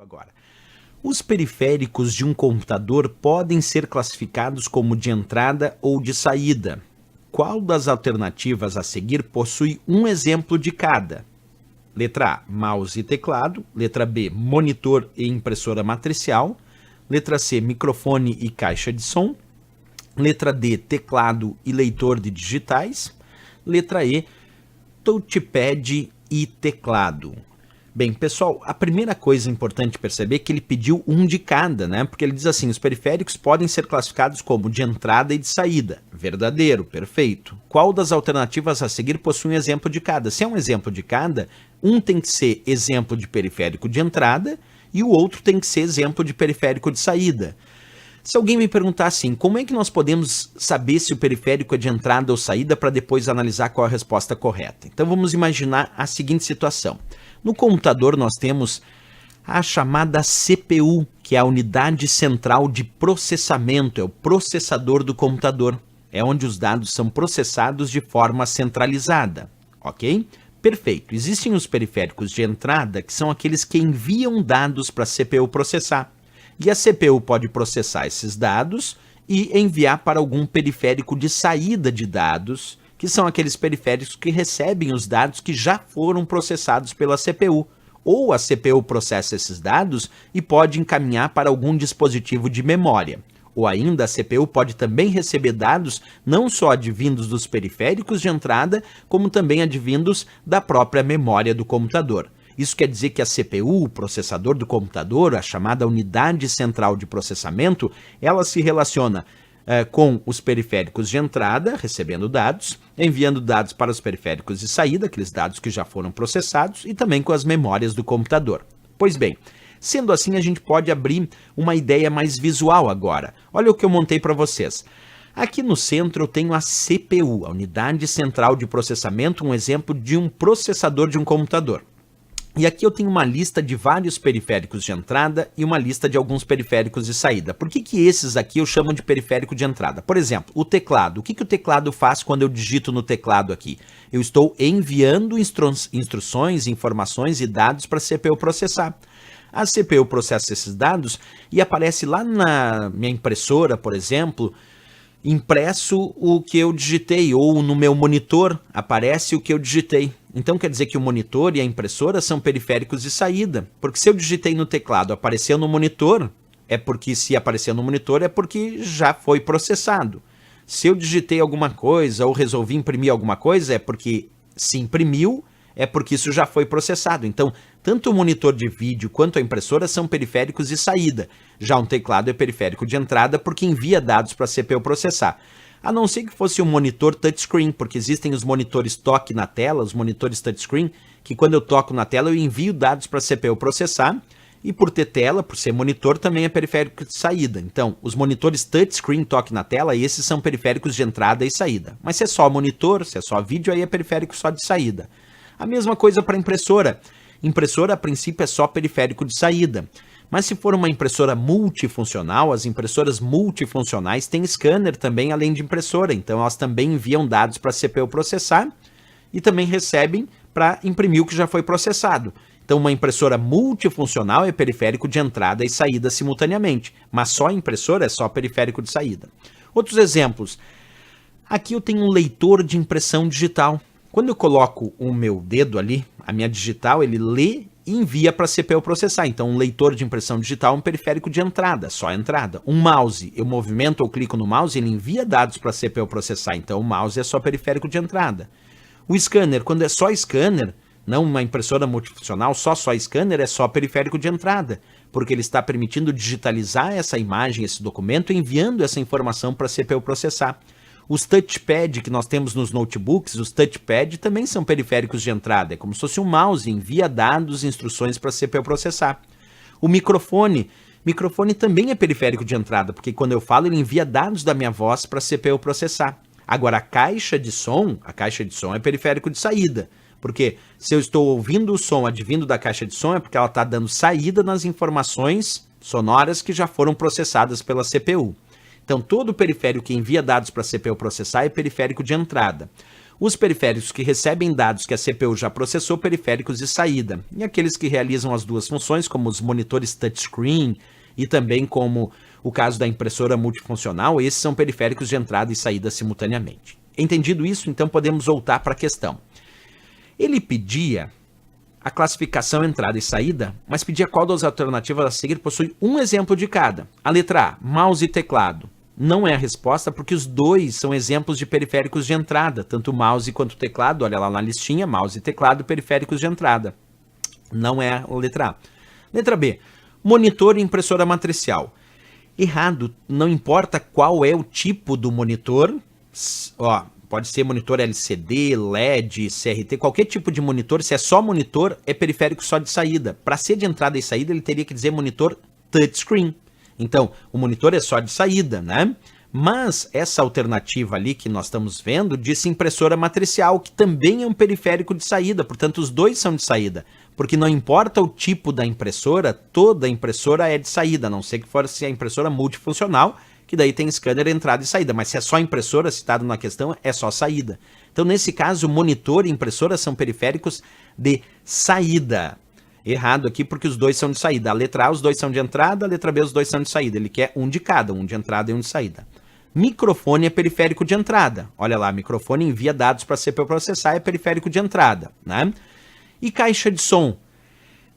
Agora, os periféricos de um computador podem ser classificados como de entrada ou de saída. Qual das alternativas a seguir possui um exemplo de cada? Letra A, mouse e teclado. Letra B, monitor e impressora matricial. Letra C, microfone e caixa de som. Letra D, teclado e leitor de digitais. Letra E, touchpad e teclado. Bem, pessoal, a primeira coisa importante perceber é que ele pediu um de cada, né? Porque ele diz assim, os periféricos podem ser classificados como de entrada e de saída. Verdadeiro, perfeito. Qual das alternativas a seguir possui um exemplo de cada? Se é um exemplo de cada, um tem que ser exemplo de periférico de entrada e o outro tem que ser exemplo de periférico de saída. Se alguém me perguntar assim, como é que nós podemos saber se o periférico é de entrada ou saída para depois analisar qual é a resposta correta? Então vamos imaginar a seguinte situação. No computador nós temos a chamada CPU, que é a unidade central de processamento, é o processador do computador. É onde os dados são processados de forma centralizada, ok? Perfeito. Existem os periféricos de entrada, que são aqueles que enviam dados para a CPU processar. E a CPU pode processar esses dados e enviar para algum periférico de saída de dados, que são aqueles periféricos que recebem os dados que já foram processados pela CPU. Ou a CPU processa esses dados e pode encaminhar para algum dispositivo de memória. Ou ainda a CPU pode também receber dados não só advindos dos periféricos de entrada, como também advindos da própria memória do computador. Isso quer dizer que a CPU, o processador do computador, a chamada unidade central de processamento, ela se relaciona com os periféricos de entrada, recebendo dados, enviando dados para os periféricos de saída, aqueles dados que já foram processados, e também com as memórias do computador. Pois bem, sendo assim, a gente pode abrir uma ideia mais visual agora. Olha o que eu montei para vocês. Aqui no centro eu tenho a CPU, a unidade central de processamento, um exemplo de um processador de um computador. E aqui eu tenho uma lista de vários periféricos de entrada e uma lista de alguns periféricos de saída. Por que esses aqui eu chamo de periférico de entrada? Por exemplo, o teclado. O que o teclado faz quando eu digito no teclado aqui? Eu estou enviando instruções, informações e dados para a CPU processar. A CPU processa esses dados e aparece lá na minha impressora, por exemplo, impresso o que eu digitei, ou no meu monitor aparece o que eu digitei. Então quer dizer que o monitor e a impressora são periféricos de saída, porque se eu digitei no teclado, apareceu no monitor, é porque se apareceu no monitor é porque já foi processado. Se eu digitei alguma coisa ou resolvi imprimir alguma coisa, é porque se imprimiu, é porque isso já foi processado. Então, tanto o monitor de vídeo quanto a impressora são periféricos de saída. Já um teclado é periférico de entrada porque envia dados para a CPU processar. A não ser que fosse um monitor touchscreen, porque existem os monitores toque na tela, os monitores touchscreen, que quando eu toco na tela eu envio dados para a CPU processar, e por ter tela, por ser monitor, também é periférico de saída. Então, os monitores touchscreen toque na tela, esses são periféricos de entrada e saída. Mas se é só monitor, se é só vídeo, aí é periférico só de saída. A mesma coisa para impressora. Impressora, a princípio, é só periférico de saída. Mas se for uma impressora multifuncional, as impressoras multifuncionais têm scanner também, além de impressora. Então, elas também enviam dados para a CPU processar e também recebem para imprimir o que já foi processado. Então, uma impressora multifuncional é periférico de entrada e saída simultaneamente. Mas só a impressora é só periférico de saída. Outros exemplos. Aqui eu tenho um leitor de impressão digital. Quando eu coloco o meu dedo ali, a minha digital, ele lê e envia para a CPU processar. Então, um leitor de impressão digital é um periférico de entrada, só entrada. Um mouse, eu movimento ou clico no mouse, ele envia dados para a CPU processar. Então, o mouse é só periférico de entrada. O scanner, quando é só scanner, não uma impressora multifuncional, só scanner, é só periférico de entrada, porque ele está permitindo digitalizar essa imagem, esse documento, enviando essa informação para a CPU processar. Os touchpad que nós temos nos notebooks, os touchpad também são periféricos de entrada. É como se fosse um mouse, envia dados e instruções para a CPU processar. O microfone também é periférico de entrada, porque quando eu falo ele envia dados da minha voz para a CPU processar. Agora a caixa de som é periférico de saída, porque se eu estou ouvindo o som advindo da caixa de som é porque ela está dando saída nas informações sonoras que já foram processadas pela CPU. Então, todo periférico que envia dados para a CPU processar é periférico de entrada. Os periféricos que recebem dados que a CPU já processou, periféricos de saída. E aqueles que realizam as duas funções, como os monitores touchscreen e também como o caso da impressora multifuncional, esses são periféricos de entrada e saída simultaneamente. Entendido isso, então podemos voltar para a questão. Ele pedia a classificação entrada e saída, mas pedia qual das alternativas a seguir possui um exemplo de cada. A letra A, mouse e teclado. Não é a resposta porque os dois são exemplos de periféricos de entrada, tanto o mouse quanto o teclado. Olha lá na listinha, mouse e teclado, periféricos de entrada. Não é a letra A. Letra B, monitor e impressora matricial. Errado, não importa qual é o tipo do monitor, ó, pode ser monitor LCD, LED, CRT, qualquer tipo de monitor, se é só monitor, é periférico só de saída. Para ser de entrada e saída, ele teria que dizer monitor touchscreen. Então, o monitor é só de saída, né? Mas essa alternativa ali que nós estamos vendo disse impressora matricial, que também é um periférico de saída, portanto os dois são de saída, porque não importa o tipo da impressora, toda impressora é de saída, a não ser que for se a impressora multifuncional, que daí tem scanner entrada e saída, mas se é só impressora, citado na questão, é só saída. Então nesse caso, monitor e impressora são periféricos de saída. Errado aqui porque os dois são de saída. A letra A, os dois são de entrada, a letra B, os dois são de saída. Ele quer um de cada, um de entrada e um de saída. Microfone é periférico de entrada. Olha lá, microfone envia dados para a CPU processar, é periférico de entrada, né? E caixa de som?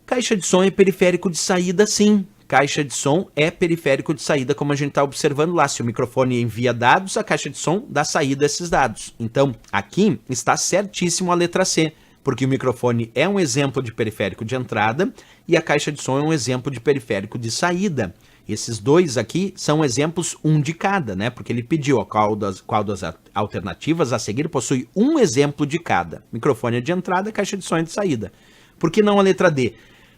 Caixa de som é periférico de saída, sim. Caixa de som é periférico de saída, como a gente está observando lá. Se o microfone envia dados, a caixa de som dá saída a esses dados. Então, aqui está certíssimo a letra C, porque o microfone é um exemplo de periférico de entrada e a caixa de som é um exemplo de periférico de saída. Esses dois aqui são exemplos um de cada, né? Porque ele pediu qual das alternativas a seguir possui um exemplo de cada. Microfone é de entrada, caixa de som é de saída. Por que não a letra D?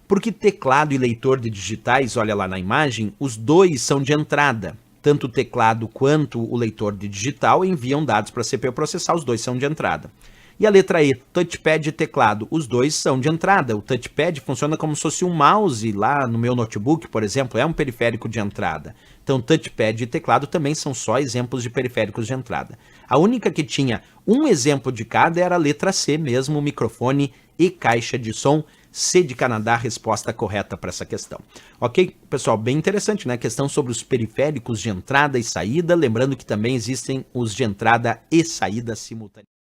Porque teclado e leitor de digitais, olha lá na imagem, os dois são de entrada. Tanto o teclado quanto o leitor de digital enviam dados para a CPU processar, os dois são de entrada. E a letra E, touchpad e teclado, os dois são de entrada. O touchpad funciona como se fosse um mouse lá no meu notebook, por exemplo, é um periférico de entrada. Então touchpad e teclado também são só exemplos de periféricos de entrada. A única que tinha um exemplo de cada era a letra C mesmo, microfone e caixa de som. C de Canadá, resposta correta para essa questão. Ok, pessoal, bem interessante, né? Questão sobre os periféricos de entrada e saída, lembrando que também existem os de entrada e saída simultânea.